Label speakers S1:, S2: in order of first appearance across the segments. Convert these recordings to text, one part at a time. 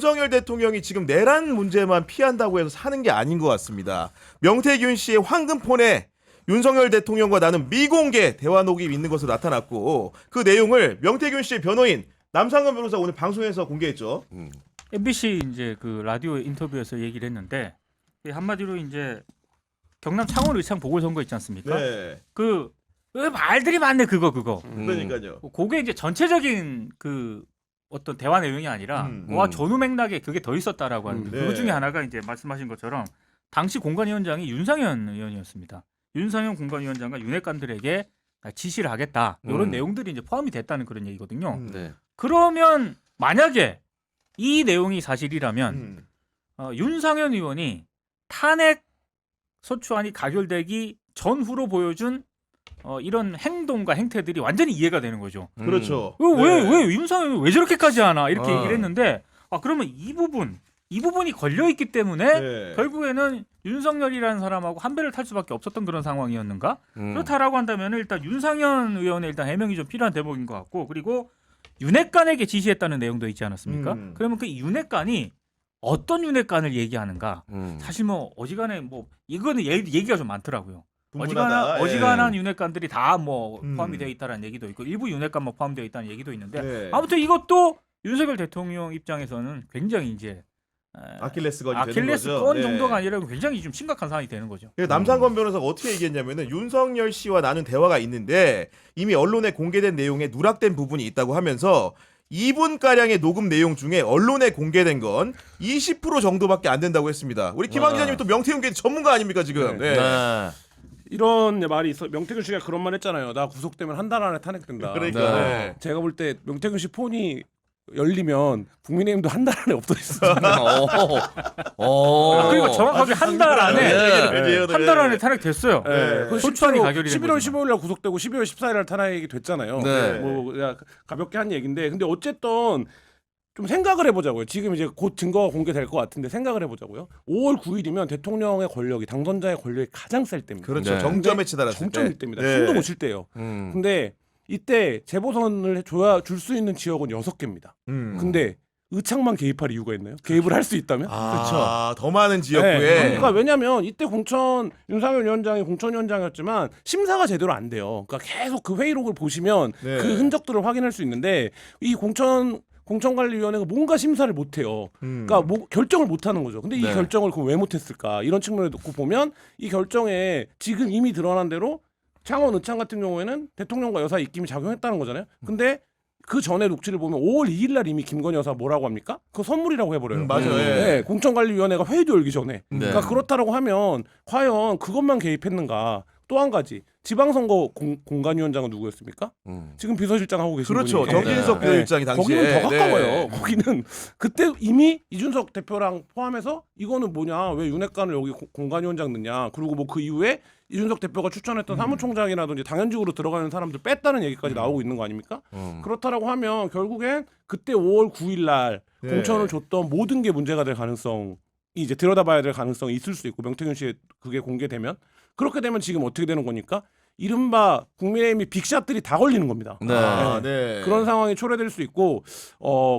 S1: 윤석열 대통령이 지금 내란 문제만 피한다고 해서 사는 게 아닌 것 같습니다. 명태균 씨의 황금폰에 윤석열 대통령과 나는 미공개 대화 녹음이 있는 것으로 나타났고 그 내용을 명태균 씨의 변호인 남상근 변호사 오늘 방송에서 공개했죠.
S2: MBC 이제 그 라디오 인터뷰에서 얘기를 했는데 한마디로 이제 경남 창원 의창 보궐선거 있지 않습니까?
S1: 네.
S2: 그 말들이 많네 그거.
S1: 그러니까요.
S2: 그게 이제 전체적인 그 어떤 대화 내용이 아니라 와 전후맥락에 그게 더 있었다라고 하는데
S1: 네.
S2: 그 중에 하나가 이제 말씀하신 것처럼 당시 공관위원장이 윤상현 의원이었습니다. 윤상현 공관위원장과 윤핵관들에게 지시를 하겠다 이런 내용들이 이제 포함이 됐다는 그런 얘기거든요.
S3: 네.
S2: 그러면 만약에 이 내용이 사실이라면 윤상현 의원이 탄핵 소추안이 가결되기 전후로 보여준 이런 행동과 행태들이 완전히 이해가 되는 거죠.
S1: 그렇죠.
S2: 왜 윤상현이 왜 저렇게까지 하나 이렇게 얘기를 했는데 그러면 이 부분이 걸려 있기 때문에
S1: 네.
S2: 결국에는 윤석열이라는 사람하고 한 배를 탈 수밖에 없었던 그런 상황이었는가? 그렇다라고 한다면 일단 윤상현 의원의 일단 해명이 좀 필요한 대목인 것 같고 그리고 윤핵관에게 지시했다는 내용도 있지 않았습니까? 그러면 그 윤핵관이 어떤 윤핵관을 얘기하는가? 사실 뭐 어지간해 뭐 이거는 얘기가 좀 많더라고요. 어지간한 윤핵관들이 다 뭐 포함이 되어 있다는 얘기도 있고 일부 윤핵관만 포함되어 있다는 얘기도 있는데
S1: 네.
S2: 아무튼 이것도 윤석열 대통령 입장에서는 굉장히 이제
S1: 아킬레스건이 되는 거죠.
S2: 아킬레스건 정도가 아니라 굉장히 좀 심각한 상황이 되는 거죠.
S1: 남상권 변호사가 어떻게 얘기했냐면은 윤석열 씨와 나눈 대화가 있는데 이미 언론에 공개된 내용에 누락된 부분이 있다고 하면서 2분가량의 녹음 내용 중에 언론에 공개된 건 20% 정도밖에 안 된다고 했습니다. 우리 김한 기자님이 또 명태균 게 전문가 아닙니까 지금?
S3: 네.
S4: 이런 말이 있어. 명태균 씨가 그런 말 했잖아요. 나 구속되면 한 달 안에 탄핵된다.
S1: 그러니까.
S3: 네.
S4: 제가 볼 때 명태균 씨 폰이 열리면 국민의힘도 한 달 안에 없어졌어요.
S2: 그리고 정확하게 한 달 안에 한 달 안에 탄핵됐어요.
S4: 네.
S2: 소추안이 가결이 된
S4: 11월
S2: 거지만.
S4: 15일 날 구속되고 12월 14일 날 탄핵이 됐잖아요.
S3: 네.
S4: 뭐 그냥 가볍게 한 얘기인데 근데 어쨌든 좀 생각을 해보자고요. 지금 이제 곧 증거가 공개될 것 같은데 생각을 해보자고요. 5월 9일이면 대통령의 권력이 당선자의 권력이 가장 셀 때입니다.
S1: 그렇죠.
S3: 네.
S1: 정점에 치달았을
S4: 정점일 때입니다.
S1: 네.
S4: 숨도 못 쉴 때예요. 근데 이때 재보선을 줄 수 있는 지역은 6개입니다. 근데 의창만 개입할 이유가 있나요? 개입을 할 수 있다면?
S1: 그렇죠. 더 많은 지역구에.
S4: 네. 그러니까 왜냐면 이때 윤상현 위원장이 공천위원장이었지만 심사가 제대로 안 돼요. 그러니까 계속 그 회의록을 보시면
S1: 네.
S4: 그 흔적들을 확인할 수 있는데 이 공천관리위원회가 뭔가 심사를 못 해요. 그러니까 결정을 못 하는 거죠. 근데 이
S3: 네.
S4: 결정을 그럼 왜 못 했을까? 이런 측면을 놓고 보면 이 결정에 지금 이미 드러난 대로 창원 의창 같은 경우에는 대통령과 여사의 입김이 작용했다는 거잖아요. 근데 그 전에 녹취를 보면 5월 2일 날 이미 김건희 여사 뭐라고 합니까? 그거 선물이라고 해버려요.
S1: 맞아요.
S4: 네, 공천관리위원회가 회의도 열기 전에.
S3: 네.
S4: 그러니까 그렇다라고 하면 과연 그것만 개입했는가? 또 한 가지 지방선거 공관위원장은 누구였습니까? 지금 비서실장 하고 계신
S1: 그렇죠.
S4: 분이
S1: 정진석
S3: 네.
S1: 비서실장이 당시에.
S4: 거기는 더 가까워요.
S1: 네.
S4: 거기는 그때 이미 이준석 대표랑 포함해서 이거는 뭐냐 왜 윤핵관을 여기 공관위원장 넣냐 그리고 뭐 그 이후에 이준석 대표가 추천했던 사무총장이라든지 당연직으로 들어가는 사람들 뺐다는 얘기까지 나오고 있는 거 아닙니까? 그렇다라고 하면 결국엔 그때 5월 9일 날
S1: 네.
S4: 공천을 줬던 모든 게 문제가 될 가능성이 이제 들여다봐야 될 가능성이 있을 수 있고 명태균 씨의 그게 공개되면 그렇게 되면 지금 어떻게 되는 거니까 이른바 국민의힘이 빅샷들이 다 걸리는 겁니다.
S3: 네.
S1: 네.
S4: 그런 상황이 초래될 수 있고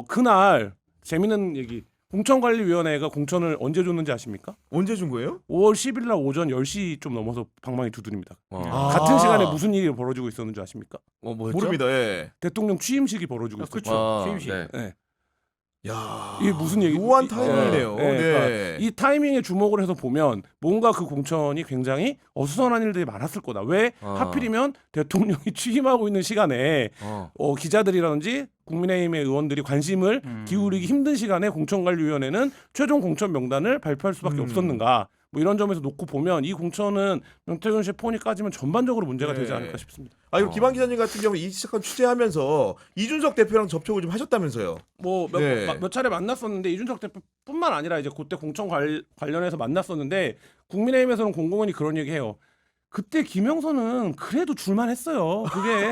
S4: 그날 재밌는 얘기 공천관리위원회가 공천을 언제 줬는지 아십니까?
S1: 언제 준 거예요?
S4: 5월 10일 날 오전 10시 좀 넘어서 방망이 두드립니다.
S1: 아.
S4: 같은 시간에 무슨 일이 벌어지고 있었는지 아십니까?
S3: 뭐였죠?
S1: 모릅니다. 예.
S4: 대통령 취임식이 벌어지고 있었죠.
S2: 그렇죠. 취임식.
S3: 네.
S4: 네.
S1: 야.
S4: 이게 무슨 얘기?
S1: 묘한 타이밍이네요.
S4: 네.
S1: 네.
S4: 그러니까 이 타이밍에 주목을 해서 보면 뭔가 그 공천이 굉장히 어수선한 일들이 많았을 거다. 왜 하필이면 대통령이 취임하고 있는 시간에 기자들이라든지 국민의힘의 의원들이 관심을 기울이기 힘든 시간에 공천관리위원회는 최종 공천 명단을 발표할 수밖에 없었는가. 뭐 이런 점에서 놓고 보면 이 공천은 명태균 씨 폰이 까지면 전반적으로 문제가 되지 않을까 싶습니다.
S1: 그리고 김한 기자님 같은 경우 이 사건 취재하면서 이준석 대표랑 접촉을 좀 하셨다면서요?
S4: 몇 차례 만났었는데 이준석 대표뿐만 아니라 이제 그때 공천 관련해서 만났었는데 국민의힘에서는 공공연히 그런 얘기해요. 그때 김영선은 그래도 줄만했어요. 그게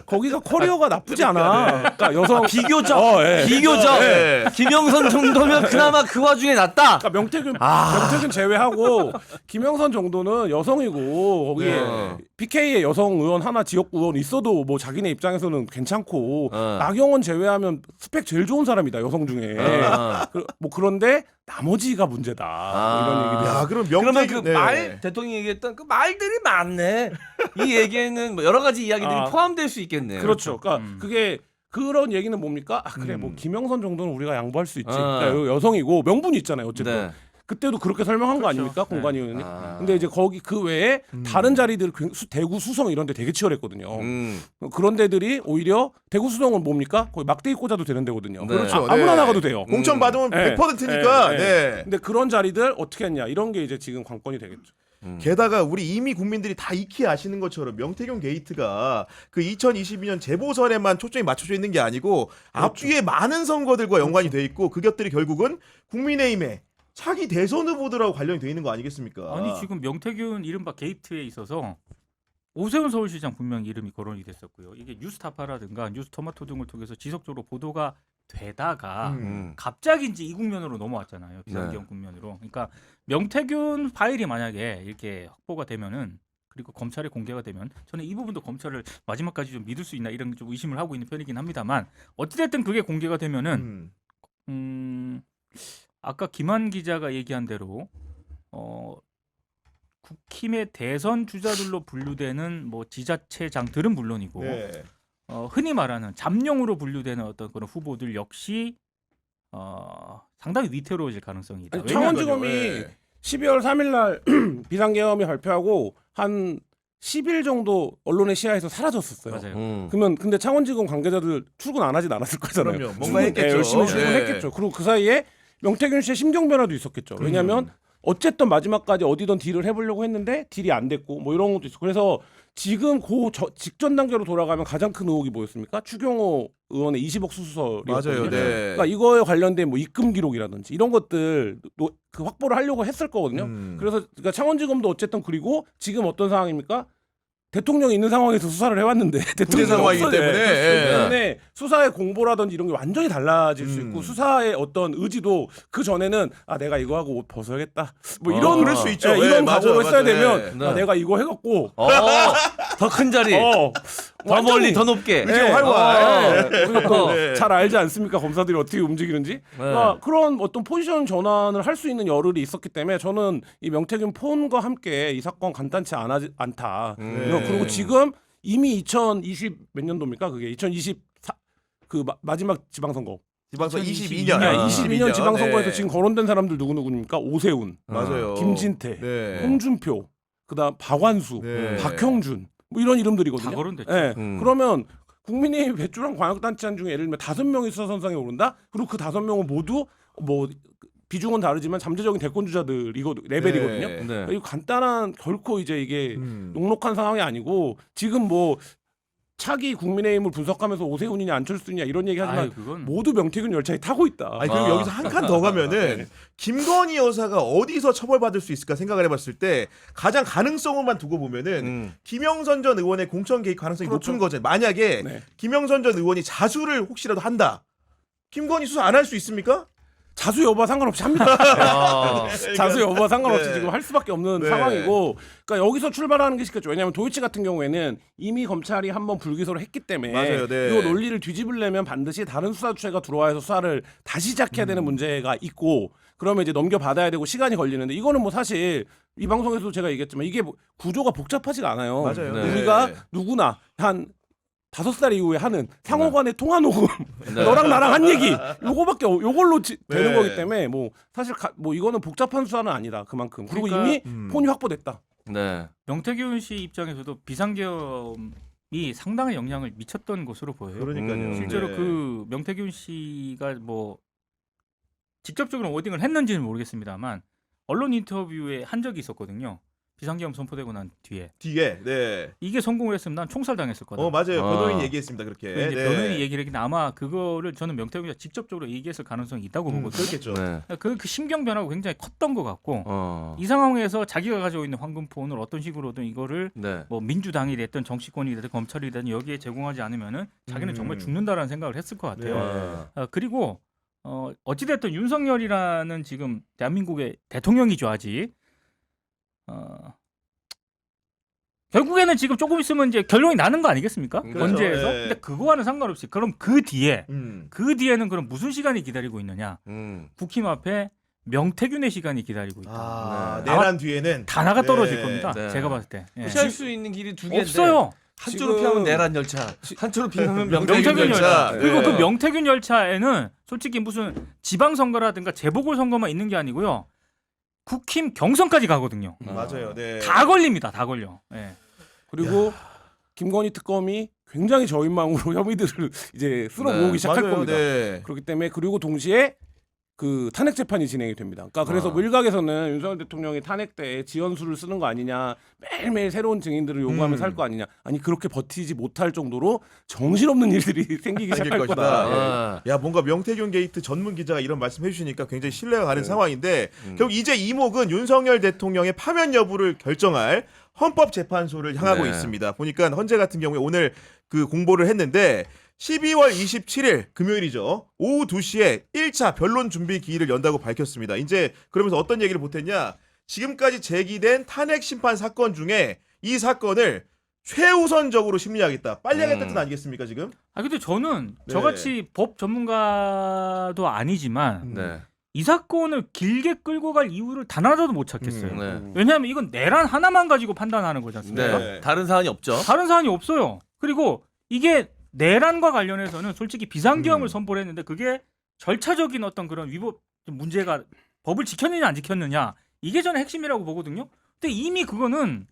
S4: 거기가 커리어가 나쁘지 않아. 그러니까 여성
S3: 비교적
S4: 예.
S3: 비교적
S1: 예.
S3: 김영선 정도면 그나마 그 와중에 낫다.
S4: 그러니까 명태균 제외하고 김영선 정도는 여성이고 거기에
S1: 네.
S4: PK의 여성 의원 하나 지역구 의원 있어도 뭐 자기네 입장에서는 괜찮고 나경원 제외하면 스펙 제일 좋은 사람이다 여성 중에. 뭐 그런데 나머지가 문제다. 뭐 이런 얘기들.
S1: 야, 그럼
S3: 그러면
S1: 명태균
S3: 그 말 대통령이 얘기했던 그 말들이 많네. 이 얘기에는 뭐 여러 가지 이야기들이 포함될 수 있겠네요.
S4: 그렇죠. 그러니까 그게 그런 얘기는 뭡니까? 아 그래 뭐 김영선 정도는 우리가 양보할 수 있지. 그러니까 여성이고 명분이 있잖아요. 어쨌든.
S3: 네.
S4: 그때도 그렇게 설명한 거 아닙니까? 공관위 의원이.
S3: 아.
S4: 근데 이제 거기 그 외에 다른 자리들 대구 수성 이런 데 되게 치열했거든요. 그런 데들이 오히려 대구 수성은 뭡니까? 거의 막대기 꽂아도 되는 데거든요.
S3: 네.
S1: 그렇죠.
S4: 아무나
S1: 네.
S4: 나가도 돼요.
S1: 공천 받으면
S4: 네.
S1: 100%니까.
S4: 네.
S1: 네.
S4: 근데 그런 자리들 어떻게 했냐? 이런 게 이제 지금 관건이 되겠죠.
S1: 게다가 우리 이미 국민들이 다 익히 아시는 것처럼 명태균 게이트가 그 2022년 재보선에만 초점이 맞춰져 있는 게 아니고 앞뒤에 많은 선거들과 연관이 돼 있고 그것들이 결국은 국민의힘의 차기 대선 후보들하고 관련이 돼 있는 거 아니겠습니까?
S2: 아니 지금 명태균 이른바 게이트에 있어서 오세훈 서울시장 분명히 이름이 거론이 됐었고요. 이게 뉴스타파라든가 뉴스토마토 등을 통해서 지속적으로 보도가 되다가 갑자기 이제 이 국면으로 넘어왔잖아요. 비상경
S3: 네.
S2: 국면으로. 그러니까 명태균 파일이 만약에 이렇게 확보가 되면은 그리고 검찰에 공개가 되면 저는 이 부분도 검찰을 마지막까지 좀 믿을 수 있나 이런 좀 의심을 하고 있는 편이긴 합니다만 어찌됐든 그게 공개가 되면은 아까 김한 기자가 얘기한 대로 국힘의 대선 주자들로 분류되는 뭐 지자체장들은 물론이고
S1: 네.
S2: 흔히 말하는 잠룡으로 분류되는 어떤 그런 후보들 역시 상당히 위태로워질 가능성이 있다.
S4: 아니, 창원지검이
S1: 네.
S4: 12월 3일 날 비상계엄이 발표하고 한 10일 정도 언론의 시야에서 사라졌었어요.
S2: 맞아요.
S4: 그러면 근데 창원지검 관계자들 출근 안 하진 않았을 거잖아요.
S1: 그럼요. 뭔가 했겠죠.
S4: 열심히
S1: 네.
S4: 출근했겠죠. 그리고 그 사이에 명태균 씨의 심경 변화도 있었겠죠. 왜냐하면 어쨌든 마지막까지 어디든 딜을 해보려고 했는데 딜이 안 됐고 뭐 이런 것도 있어. 그래서 지금 직전 단계로 돌아가면 가장 큰 의혹이 뭐였습니까? 추경호 의원의 20억 수수설이었거든요.
S1: 맞아요. 네.
S4: 그러니까 이거에 관련된 뭐 입금 기록이라든지 이런 것들 그 확보를 하려고 했을 거거든요. 그래서 그러니까 창원지검도 어쨌든 그리고 지금 어떤 상황입니까? 대통령이 있는 상황에서 수사를 해왔는데 대통령
S1: 상황이기 때문에
S4: 때문에 수사의 공보라든지 이런 게 완전히 달라질 수 있고 수사의 어떤 의지도 그 전에는 아 내가 이거 하고 옷 벗어야겠다 뭐 이런
S1: 그럴 수 있죠.
S4: 예, 이런
S1: 맞아,
S4: 각오를
S1: 맞아.
S4: 했어야 되면
S3: 네.
S4: 아, 내가 이거 해갖고
S3: 더 큰 자리, 더 멀리, 더 높게.
S1: 의지가 활활.
S4: 우리가 또
S1: 네.
S4: 잘 알지 않습니까? 검사들이 어떻게 움직이는지. 그러니까 그런 어떤 포지션 전환을 할 수 있는 열흘이 있었기 때문에 저는 이 명태균 폰과 함께 이 사건 간단치 않다. 그리고 지금 이미 2020 몇 년도입니까? 그게 2024 그 마지막 지방선거.
S1: 지방선
S2: 22
S1: 22년.
S2: 년.
S4: 22년 지방선거에서
S1: 네.
S4: 지금 거론된 사람들 누구누구입니까? 오세훈,
S1: 맞아요.
S4: 김진태,
S1: 네.
S4: 홍준표, 그다음 박완수,
S1: 네.
S4: 박형준 뭐 이런 이름들이거든요.
S2: 다 거론됐죠.
S4: 예. 그러면 국민의힘 배출한 광역단체장 중에 예를 들면 5명이 수사선상에 오른다. 그리고 그 5명은 모두 뭐 비중은 다르지만 잠재적인 대권주자들이거 레벨이거든요.
S1: 네.
S3: 네.
S4: 이거 간단한 결코 이제 이게 녹록한 상황이 아니고 지금 뭐 차기 국민의힘을 분석하면서 오세훈이냐 안철수냐 이런 얘기하지만
S2: 아유, 그건
S4: 모두 명태균 열차에 타고 있다.
S1: 아니 그리고 여기서 한 칸 더 가면은 김건희 여사가 어디서 처벌받을 수 있을까 생각을 해봤을 때 가장 가능성만 두고 보면은 김영선 전 의원의 공천 개입 가능성이
S4: 그렇죠.
S1: 높은 거죠. 만약에
S4: 네.
S1: 김영선 전 의원이 자수를 혹시라도 한다. 김건희 수사 안 할 수 있습니까?
S4: 자수 여부와 상관없이 합니다. 자수 여부와 상관없이
S1: 네.
S4: 지금 할 수밖에 없는
S1: 네.
S4: 상황이고, 그러니까 여기서 출발하는 게 쉽겠죠. 왜냐하면 도이치 같은 경우에는 이미 검찰이 한번 불기소를 했기 때문에
S1: 맞아요. 네.
S4: 이 논리를 뒤집으려면 반드시 다른 수사 주체가 들어와서 수사를 다시 시작해야 되는 문제가 있고, 그러면 이제 넘겨받아야 되고 시간이 걸리는데 이거는 뭐 사실 이 방송에서도 제가 얘기했지만 이게 구조가 복잡하지가 않아요.
S1: 맞아요.
S3: 네.
S4: 우리가 누구나 한 5살 이후에 하는 상호간의 통화 녹음 너랑 나랑 한 얘기 요거밖에 요걸로 되는
S1: 네.
S4: 거기 때문에 뭐 사실 뭐 이거는 복잡한 수사는 아니다 그만큼 그리고
S2: 그러니까,
S4: 이미 폰이 확보됐다.
S3: 네.
S2: 명태균 씨 입장에서도 비상계엄이 상당한 영향을 미쳤던 것으로 보여요.
S1: 그러니까요.
S2: 실제로
S1: 네.
S2: 그 명태균 씨가 뭐 직접적으로 워딩을 했는지는 모르겠습니다만 언론 인터뷰에 한 적이 있었거든요. 비상계엄 선포되고 난 뒤에
S1: 뒤에 네.
S2: 이게 성공을 했으면 난 총살 당했을 거다.
S1: 맞아요.
S3: 아.
S1: 변호인이 얘기했습니다. 그렇게.
S2: 이제
S1: 네.
S2: 변호인이 얘기를 했는데 아마 그거를 저는 명태균 기자 직접적으로 얘기했을 가능성이 있다고 보거든요.
S1: 그렇겠죠.
S3: 네.
S2: 그 심경 변화가 굉장히 컸던 것 같고 이 상황에서 자기가 가지고 있는 황금폰을 어떤 식으로든 이거를
S3: 네.
S2: 뭐 민주당이 됐든 정치권이 됐든 검찰이 됐든 여기에 제공하지 않으면은 자기는 정말 죽는다라는 생각을 했을 것 같아요.
S1: 네.
S2: 그리고 어찌됐든 윤석열이라는 지금 대한민국의 대통령이죠 아직. 결국에는 지금 조금 있으면 이제 결론이 나는 거 아니겠습니까?
S3: 그렇죠.
S2: 헌재에서.
S1: 네.
S2: 근데 그거와는 상관없이 그럼 그 뒤에는 그럼 무슨 시간이 기다리고 있느냐? 국힘 앞에 명태균의 시간이 기다리고 있다.
S3: 네.
S1: 내란 뒤에는
S2: 단아가 떨어질
S1: 네.
S2: 겁니다.
S3: 네.
S2: 제가 봤을 때. 예.
S3: 피할 수 있는 길이 두 개인데
S2: 없어요.
S3: 한쪽으로
S4: 지금-
S3: 피하면 내란 열차, 한쪽으로 피하면
S2: 명태균
S3: 명태균
S2: 열차.
S3: 열차.
S2: 그리고
S3: 네.
S2: 그 명태균 열차에는 솔직히 무슨 지방선거라든가 재보궐선거만 있는 게 아니고요. 국힘 경선까지 가거든요.
S1: 맞아요. 네.
S2: 다 걸립니다. 다 걸려. 예.
S4: 그리고 김건희 특검이 굉장히 저인망으로 혐의들을 이제 쓸어
S3: 네.
S4: 모으기 시작할
S1: 맞아요.
S4: 겁니다.
S1: 네.
S4: 그렇기 때문에 그리고 동시에 그 탄핵 재판이 진행이 됩니다. 그러니까 그래서
S3: 아.
S4: 일각에서는 윤석열 대통령이 탄핵 때 지연수를 쓰는 거 아니냐, 매일매일 새로운 증인들을 요구하면서 할 거 아니냐, 아니 그렇게 버티지 못할 정도로 정신없는 일들이 생기기
S1: 생길
S4: 시작할
S1: 것이다.
S4: 거다. 예.
S3: 아.
S1: 야 뭔가 명태균 게이트 전문 기자가 이런 말씀 해주시니까 굉장히 신뢰가 가는 상황인데 결국 이제 이목은 윤석열 대통령의 파면 여부를 결정할 헌법재판소를 향하고
S3: 네.
S1: 있습니다. 보니까 헌재 같은 경우에 오늘 그 공보를 했는데 12월 27일 금요일이죠. 오후 2시에 1차 변론 준비 기일을 연다고 밝혔습니다. 이제 그러면서 어떤 얘기를 보탰냐? 지금까지 제기된 탄핵 심판 사건 중에 이 사건을 최우선적으로 심리하겠다. 빨리 하겠다는 뜻 아니겠습니까 지금?
S2: 근데 저는
S1: 네.
S2: 저같이 법 전문가도 아니지만
S3: 네.
S2: 이 사건을 길게 끌고 갈 이유를 단 하나도 못 찾겠어요.
S3: 네.
S2: 왜냐하면 이건 내란 하나만 가지고 판단하는 거지 않습니까?
S3: 네. 다른 사안이 없죠.
S2: 다른 사안이 없어요. 그리고 이게 내란과 관련해서는 솔직히 비상계엄을 선포를 했는데 그게 절차적인 어떤 그런 위법 문제가 법을 지켰느냐 안 지켰느냐 이게 저는 핵심이라고 보거든요. 근데 이미 그거는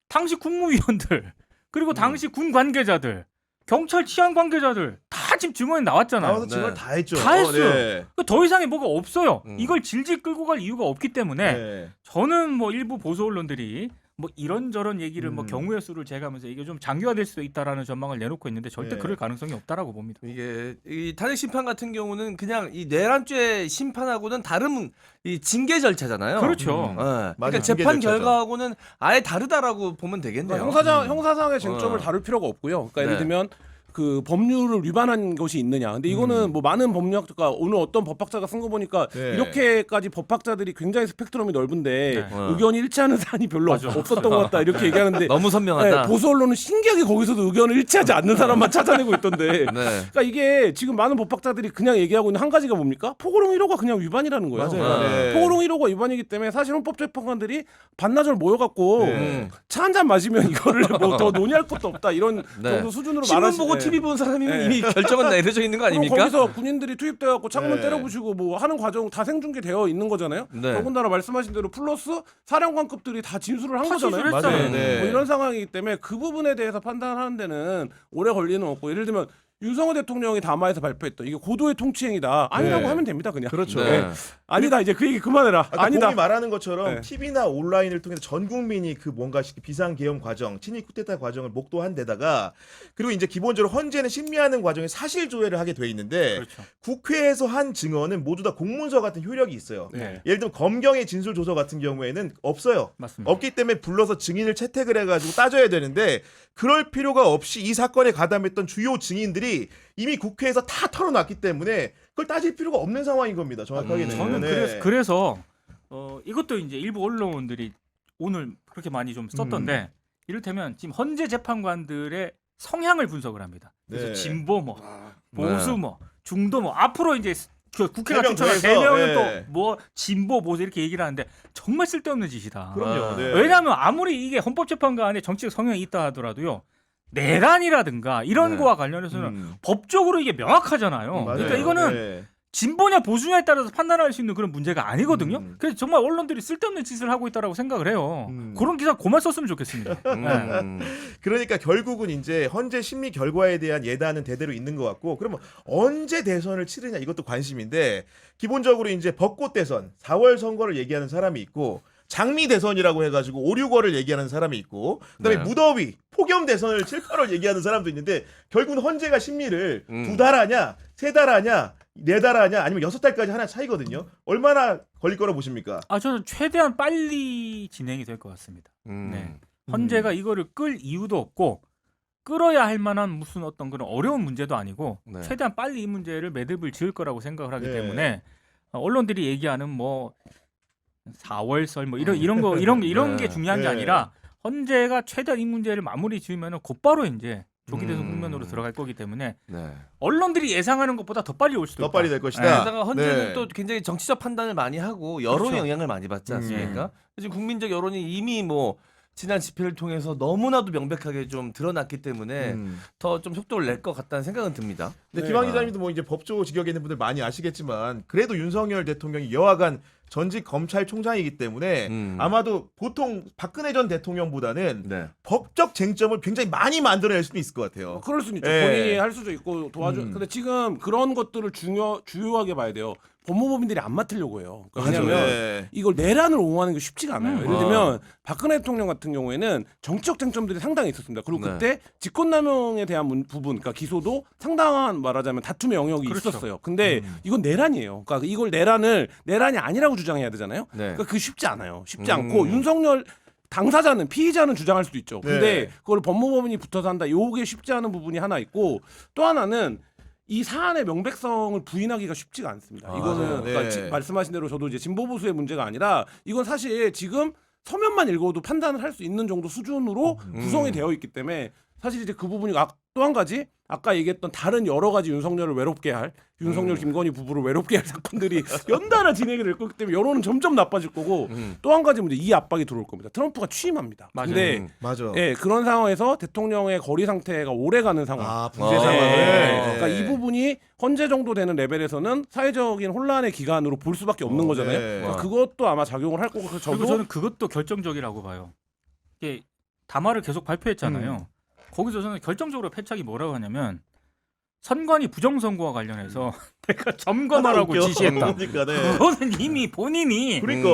S2: 당시 국무위원들 그리고 당시 군 관계자들 경찰 치안 관계자들 다 지금 증언이 나왔잖아요.
S1: 나와서 증언 다 했죠.
S2: 다 했어요.
S1: 네.
S2: 더 이상의 뭐가 없어요. 이걸 질질 끌고 갈 이유가 없기 때문에
S1: 네.
S2: 저는 뭐 일부 보수 언론들이 뭐 이런저런 얘기를 뭐 경우의 수를 재가면서 이게 좀 장기화될 수도 있다라는 전망을 내놓고 있는데 절대
S1: 네.
S2: 그럴 가능성이 없다라고 봅니다.
S3: 이게 이 탄핵 심판 같은 경우는 그냥 이 내란죄 심판하고는 다른 이 징계 절차잖아요.
S2: 그렇죠.
S3: 그러니까
S1: 맞아요.
S3: 재판
S1: 징계 절차죠.
S3: 결과하고는 아예 다르다라고 보면 되겠네요.
S4: 형사상의 쟁점을 다룰 필요가 없고요. 그러니까 예를
S3: 네.
S4: 들면 그 법률을 위반한 것이 있느냐. 근데 이거는 뭐 많은 법률학자가 오늘 어떤 법학자가 쓴 거 보니까
S1: 네.
S4: 이렇게까지 법학자들이 굉장히 스펙트럼이 넓은데
S2: 네.
S4: 의견이 일치하는 사안이 별로 없었던 것 같다 이렇게 얘기하는데
S3: 너무 선명하다.
S4: 네, 보수 언론은 신기하게 거기서도 의견을 일치하지 않는 사람만 찾아내고 있던데.
S3: 네.
S4: 그러니까 이게 지금 많은 법학자들이 그냥 얘기하고 있는 한 가지가 뭡니까? 포고령 1호가 그냥 위반이라는 거예요.
S1: 맞아요. 네.
S4: 포고령 1호가 위반이기 때문에 사실 헌법재판관들이 반나절 모여갖고
S1: 네.
S4: 차 한 잔 마시면 이거를 뭐 더 논의할 것도 없다 이런
S3: 네.
S4: 정도 수준으로
S3: 신문
S4: 말하시.
S3: 보고
S4: 네.
S3: TV 본 사람이면
S4: 네.
S3: 이미 결정은 내려져 있는 거
S4: 그럼
S3: 아닙니까?
S4: 거기서 군인들이 투입돼갖고 창문
S1: 네.
S4: 때려부시고 뭐 하는 과정 다 생중계되어 있는 거잖아요.
S3: 네.
S4: 더군다나 말씀하신 대로 플러스 사령관급들이 다 진술을 한
S2: 다
S4: 거잖아요.
S2: 진술했잖아요.
S1: 맞아요. 네.
S4: 뭐 이런 상황이기 때문에 그 부분에 대해서 판단하는 데는 오래 걸리는 없고 예를 들면 윤석열 대통령이 담화에서 발표했던 이게 고도의 통치행위다 아니라고
S1: 네.
S4: 하면 됩니다 그냥.
S1: 그렇죠.
S3: 네.
S4: 아니다 이제 그 얘기 그만해라.
S1: 아까
S4: 아니다.
S1: 봄이 말하는 것처럼
S4: 네.
S1: TV나 온라인을 통해서 전 국민이 그 뭔가 비상계엄 과정, 친일 쿠데타 과정을 목도한 데다가 그리고 이제 기본적으로 헌재는 심리하는 과정에 사실 조회를 하게 돼 있는데
S2: 그렇죠.
S1: 국회에서 한 증언은 모두 다 공문서 같은 효력이 있어요.
S4: 네.
S1: 예를 들면 검경의 진술 조서 같은 경우에는 없어요.
S2: 맞습니다.
S1: 없기 때문에 불러서 증인을 채택을 해가지고 따져야 되는데 그럴 필요가 없이 이 사건에 가담했던 주요 증인들이 이미 국회에서 다 털어놨기 때문에 그걸 따질 필요가 없는 상황인 겁니다. 정확하게는.
S2: 저는
S1: 네.
S2: 그래서 이것도 이제 일부 언론들이 오늘 그렇게 많이 좀 썼던데 이를테면 지금 헌재 재판관들의 성향을 분석을 합니다. 그래서
S1: 네.
S2: 진보 뭐 보수
S3: 네.
S2: 뭐 중도 뭐 앞으로 이제 그 국회가
S1: 3명
S2: 추천한
S1: 더해서,
S2: 3명은
S1: 네.
S2: 또 뭐 진보 보수 이렇게 얘기를 하는데 정말 쓸데없는 짓이다.
S1: 그럼요.
S3: 아.
S1: 네.
S2: 왜냐하면 아무리 이게 헌법재판관의 정치적 성향이 있다 하더라도요. 내란이라든가 이런
S3: 네.
S2: 거와 관련해서는 법적으로 이게 명확하잖아요.
S1: 맞아요.
S2: 그러니까 이거는
S1: 네.
S2: 진보냐 보수냐에 따라서 판단할 수 있는 그런 문제가 아니거든요.
S1: 음.
S2: 그래서 정말 언론들이 쓸데없는 짓을 하고 있다라고 생각을 해요. 그런 기사 그만 썼으면 좋겠습니다. 네.
S1: 그러니까 결국은 이제 헌재 심리 결과에 대한 예단은 대대로 있는 것 같고 그러면 언제 대선을 치르냐 이것도 관심인데 기본적으로 이제 벚꽃 대선 4월 선거를 얘기하는 사람이 있고 장미 대선이라고 해가지고 5, 6월을 얘기하는 사람이 있고 그다음에
S3: 네.
S1: 무더위, 폭염 대선을 7, 8월 얘기하는 사람도 있는데 결국은 헌재가 심리를 2달 하냐, 3달 하냐, 4달 하냐 아니면 6달까지 하나 차이거든요. 얼마나 걸릴 거라 보십니까?
S2: 저는 최대한 빨리 진행이 될 것 같습니다. 네. 헌재가 이거를 끌 이유도 없고 끌어야 할 만한 무슨 어떤 그런 어려운 문제도 아니고
S3: 네.
S2: 최대한 빨리 이 문제를 매듭을 지을 거라고 생각을 하기
S1: 네.
S2: 때문에 언론들이 얘기하는 뭐 4월설 뭐 이런 게
S3: 네.
S2: 중요한 게
S1: 네.
S2: 아니라 헌재가 최대한 이 문제를 마무리 지으면 곧바로 이제 조기 대선
S3: 음.
S2: 국면으로 들어갈 거기 때문에
S3: 네.
S2: 언론들이 예상하는 것보다 더 빨리 올 수도
S1: 더
S2: 있다.
S1: 빨리 될 것이다.
S2: 네.
S3: 게다가 헌재는
S1: 네.
S3: 또 굉장히 정치적 판단을 많이 하고 여론의
S2: 그렇죠.
S3: 영향을 많이 받지 않습니까? 지금 국민적 여론이 이미 뭐 지난 집회를 통해서 너무나도 명백하게 좀 드러났기 때문에 더 좀 속도를 낼 것 같다는 생각은 듭니다.
S1: 근데
S4: 네.
S1: 김한 기자님도 뭐 이제 법조 직역에 있는 분들 많이 아시겠지만 그래도 윤석열 대통령이 여하간 전직 검찰총장이기 때문에 아마도 보통 박근혜 전 대통령보다는
S3: 네.
S1: 법적 쟁점을 굉장히 많이 만들어낼 수는 있을 것 같아요.
S4: 그럴 수는 있죠.
S1: 예.
S4: 본인이 할 수도 있고 도와줘. 근데 지금 그런 것들을 주요하게 봐야 돼요. 법무법인들이 안 맡으려고 해요. 그러니까 왜냐면
S1: 네.
S4: 이걸 내란을 옹호하는 게 쉽지가 않아요. 예를
S3: 아.
S4: 들면 박근혜 대통령 같은 경우에는 정치적 쟁점들이 상당히 있었습니다. 그리고
S3: 네.
S4: 그때 직권남용에 대한 부분, 그러니까 기소도 상당한 말하자면 다툼의 영역이
S2: 그렇죠.
S4: 있었어요. 근데 이건 내란이에요. 그러니까 이걸 내란이 아니라고 주장해야 되잖아요.
S3: 네.
S4: 그러니까 그게 쉽지 않아요. 쉽지 않고 윤석열 당사자는 피의자는 주장할 수도 있죠. 근데
S1: 네.
S4: 그걸 법무법인이 붙어서 한다. 요게 쉽지 않은 부분이 하나 있고 또 하나는 이 사안의 명백성을 부인하기가 쉽지가 않습니다.
S3: 아,
S4: 이거는
S1: 맞아요.
S4: 그러니까
S1: 네.
S4: 말씀하신 대로 저도 이제 진보 보수의 문제가 아니라 이건 사실 지금 서면만 읽어도 판단을 할 수 있는 정도 수준으로 구성이 되어 있기 때문에 사실 이제 그 부분이 또 한 가지 아까 얘기했던 다른 여러 가지 윤석열을 외롭게 할 윤석열 김건희 부부를 외롭게 할 사건들이 연달아 진행이 될 거기 때문에 여론은 점점 나빠질 거고 또 한 가지 문제 이 압박이 들어올 겁니다. 트럼프가 취임합니다.
S2: 맞아요.
S4: 근데
S1: 맞아.
S4: 예, 그런 상황에서 대통령의 거리 상태가 오래 가는 상황.
S1: 아, 분쇄
S3: 아.
S1: 상황을.
S3: 네.
S4: 그러니까 이 부분이 헌재 정도 되는 레벨에서는 사회적인 혼란의 기간으로 볼 수밖에 없는 거잖아요.
S1: 네.
S4: 그러니까 그것도 아마 작용을 할 거고 그래서
S2: 그리고
S4: 저도
S2: 저는 그것도 결정적이라고 봐요. 이게 담화를 계속 발표했잖아요. 거기서 저는 결정적으로 패착이 뭐라고 하냐면 선관위 부정선거와 관련해서 내가 점검하라고
S1: 웃겨.
S2: 지시했다.
S1: 그러니까, 네.
S2: 그거는 이미 본인이
S1: 그러니까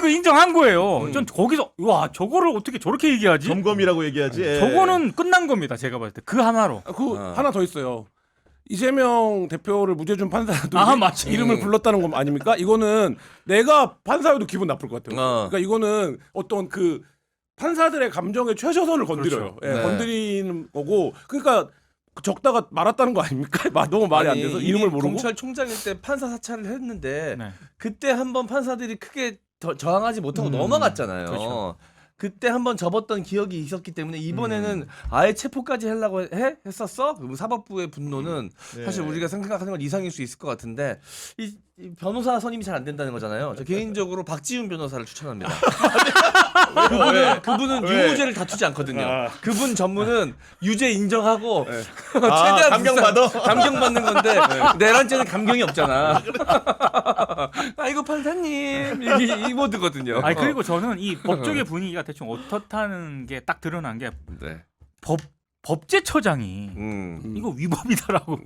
S2: 그 인정한 거예요. 전 거기서 와 저거를 어떻게 저렇게 얘기하지?
S1: 점검이라고 얘기하지. 예.
S2: 저거는 끝난 겁니다. 제가 봤을 때 그 하나로.
S4: 하나 더 있어요. 이재명 대표를 무죄준 판사도
S2: 맞아.
S4: 이름을 불렀다는 건 아닙니까? 이거는 내가 판사여도 기분 나쁠 것 같아요. 그러니까 이거는 어떤 그 판사들의 감정의 최저선을 건드려요.
S2: 그렇죠.
S4: 예,
S3: 네.
S4: 건드리는 거고 그러니까 적다가 말았다는 거 아닙니까? 너무 말이 안
S3: 아니,
S4: 돼서
S3: 이미
S4: 이름을 모르고
S3: 검찰총장일 때 판사 사찰을 했는데
S2: 네.
S3: 그때 한번 판사들이 크게 저항하지 못하고 넘어갔잖아요.
S2: 그렇죠.
S3: 그때 한번 접었던 기억이 있었기 때문에 이번에는 아예 체포까지 하려고 했었어? 그럼 사법부의 분노는
S1: 네.
S3: 사실 우리가 생각하는 건 이상일 수 있을 것 같은데 이 변호사 선임이 잘 안 된다는 거잖아요. 저 개인적으로 박지훈 변호사를 추천합니다. 그분은
S1: 왜?
S3: 유무죄를 다투지 않거든요. 그분 전문은 유죄 인정하고
S1: 아,
S3: 최대한
S1: 감경받아?
S3: 감경받는 건데 내란죄는 감경이 없잖아. 아이고 판사님 이 모드거든요.
S2: 아니 그리고 저는 이 법조계 분위기가 대충 어떻다는 게 딱 드러난 게
S3: 네.
S2: 법제처장이
S3: 음.
S2: 이거 위법이다라고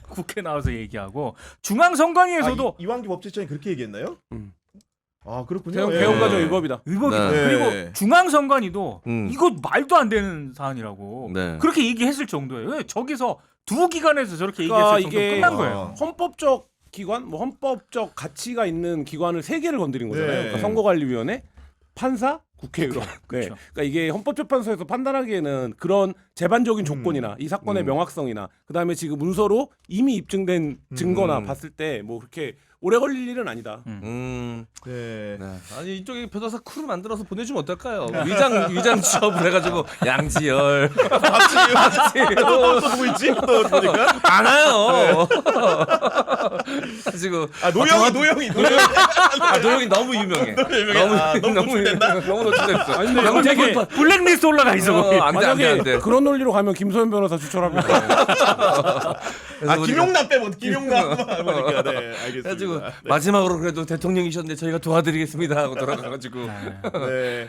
S2: 국회 나와서 얘기하고 중앙선관위에서도
S1: 이완기 법제처장이 그렇게 얘기했나요? 아 그렇군요.
S4: 개헌
S1: 예.
S4: 개헌과정 위법이다.
S2: 위법이다.
S3: 네.
S2: 그리고 중앙선관위도
S3: 음.
S2: 이거 말도 안 되는 사안이라고
S3: 네.
S2: 그렇게 얘기했을 정도예요. 왜 저기서 두 기관에서 저렇게
S4: 그러니까
S2: 얘기했을 정도면
S4: 이게
S2: 끝난 거예요.
S4: 헌법적 기관, 뭐 헌법적 가치가 있는 기관을 세 개를 건드린 거잖아요.
S1: 네.
S4: 그러니까 선거관리위원회, 판사, 국회의원.
S2: 그렇죠.
S4: 네. 그러니까 이게 헌법재판소에서 판단하기에는 그런 재반적인 조건이나 이 사건의 명확성이나 그다음에 지금 문서로 이미 입증된 증거나 봤을 때 뭐 그렇게 오래 걸릴 일은 아니다.
S3: 네.
S1: 네.
S3: 아니 이쪽에 변호사 크루 만들어서 보내주면 어떨까요? 위장 취업을 해가지고 양지열
S1: 또 누구 있지? 또 보니까
S3: 많아요. 가지고
S1: 노영이
S3: 노영이 너무 유명해.
S1: 너무 노출됐나?
S3: 너무 노출됐어.
S4: 아니, 근데 만약에
S2: 블랙리스트 올라가 있어 거기.
S3: 안돼.
S4: 그런 논리로 가면 김소연 변호사 추천합니다.
S1: 김용남 빼면 김용남 보니까 네 알겠습니다.
S3: 그래가지고 마지막으로 그래도 대통령이셨는데 저희가 도와드리겠습니다 하고 돌아가가지고.
S1: 네.